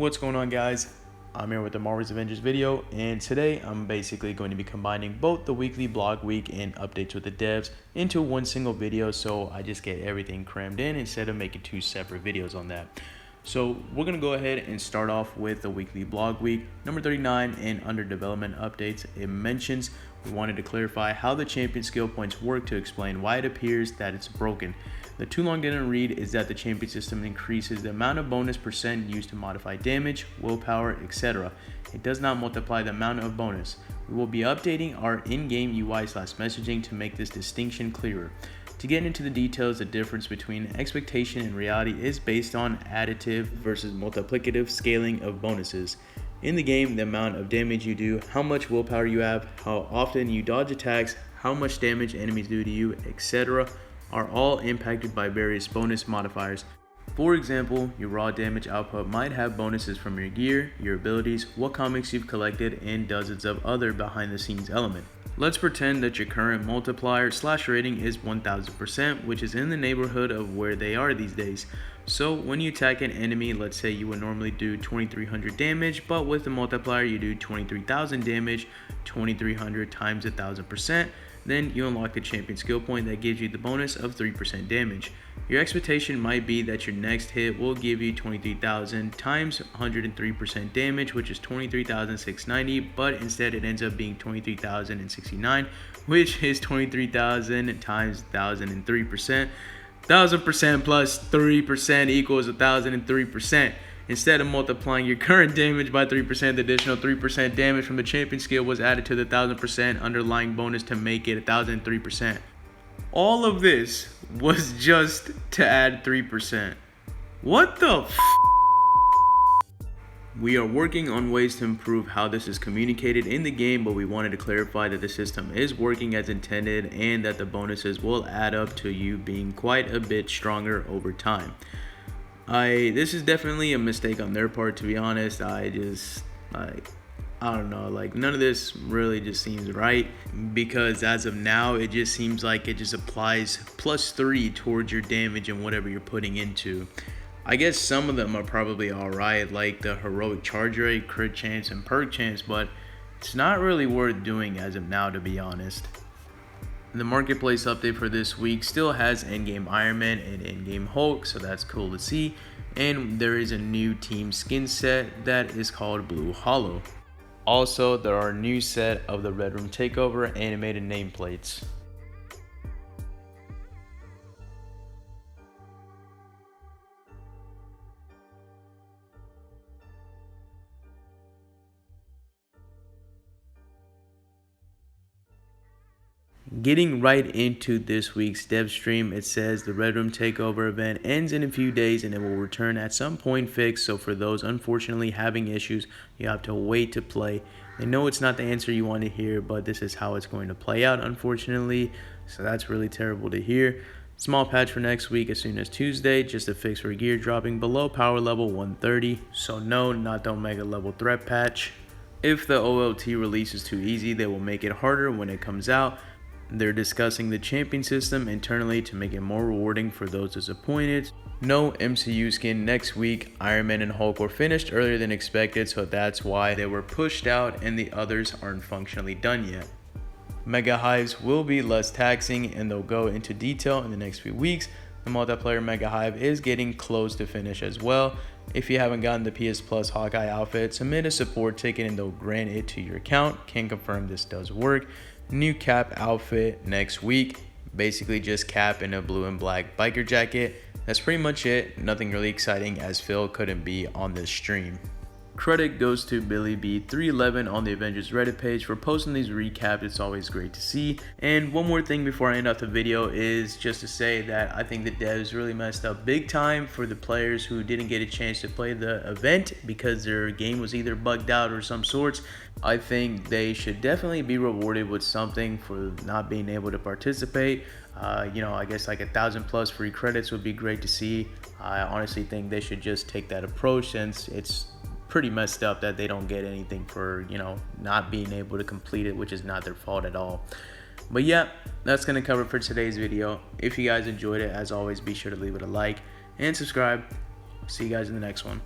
What's going on, guys? I'm here with the Marvel's Avengers video, and today I'm basically going to be combining both the weekly blog week and updates with the devs into one single video, so I just get everything crammed in instead of making two separate videos on that. So we're going to go ahead and start off with the weekly blog week, number 39, and under development updates. It mentions we wanted to clarify how the champion skill points work to explain why it appears that it's broken. The too long didn't read is that the champion system increases the amount of bonus percent used to modify damage, willpower, etc. It does not multiply the amount of bonus. We will be updating our in-game UI/messaging to make this distinction clearer. To get into the details, the difference between expectation and reality is based on additive versus multiplicative scaling of bonuses. In the game, the amount of damage you do, how much willpower you have, how often you dodge attacks, how much damage enemies do to you, etc. are all impacted by various bonus modifiers. For example, your raw damage output might have bonuses from your gear, your abilities, what comics you've collected, and dozens of other behind the scenes elements. Let's pretend that your current multiplier/rating is 1000%, which is in the neighborhood of where they are these days. So when you attack an enemy, let's say you would normally do 2300 damage, but with the multiplier you do 23,000 damage, 2300 times 1000%, then you unlock the champion skill point that gives you the bonus of 3% damage. Your expectation might be that your next hit will give you 23,000 times 103% damage, which is 23,690, but instead it ends up being 23,069, which is 23,000 times 1,003%. 1000% plus 3% equals 1,003%. Instead of multiplying your current damage by 3%, the additional 3% damage from the champion skill was added to the 1000% underlying bonus to make it 1,003%. All of this was just to add 3%. What the f? We are working on ways to improve how this is communicated in the game, but we wanted to clarify that the system is working as intended and that the bonuses will add up to you being quite a bit stronger over time. This is definitely a mistake on their part, to be honest. I don't know, like none of this really just seems right, because as of now it just seems like it just applies +3 towards your damage and whatever you're putting into. I guess some of them are probably alright, like the heroic charge rate, crit chance, and perk chance, but it's not really worth doing as of now, to be honest. The marketplace update for this week still has endgame Iron Man and endgame Hulk, so that's cool to see. And there is a new team skin set that is called Blue Hollow. Also, there are a new set of the Red Room Takeover animated nameplates. Getting right into this week's dev stream, it says the Red Room Takeover event ends in a few days and it will return at some point fixed, so for those unfortunately having issues, you have to wait to play. I know it's not the answer you want to hear, but this is how it's going to play out, unfortunately, so that's really terrible to hear. Small patch for next week as soon as Tuesday, just a fix for gear dropping below power level 130, so no, not the Omega level threat patch. If the OLT release is too easy, they will make it harder when it comes out. They're discussing the champion system internally to make it more rewarding for those disappointed. No MCU skin next week. Iron Man and Hulk were finished earlier than expected, so that's why they were pushed out and the others aren't functionally done yet. Mega Hives will be less taxing and they'll go into detail in the next few weeks. The multiplayer Mega Hive is getting close to finish as well. If you haven't gotten the PS Plus Hawkeye outfit, submit a support ticket and they'll grant it to your account. Can confirm this does work. New Cap outfit next week, basically just Cap in a blue and black biker jacket. That's pretty much it. Nothing really exciting as Phil couldn't be on this stream. Credit goes to Billy B311 on the Avengers Reddit page for posting these recaps. It's always great to see. And one more thing before I end off the video is just to say that I think the devs really messed up big time for the players who didn't get a chance to play the event because their game was either bugged out or some sorts. I think they should definitely be rewarded with something for not being able to participate. I guess like 1,000+ free credits would be great to see. I honestly think they should just take that approach, since it's pretty messed up that they don't get anything for, not being able to complete it, which is not their fault at all. But yeah, that's gonna cover it for today's video. If you guys enjoyed it, as always, be sure to leave it a like and subscribe. See you guys in the next one.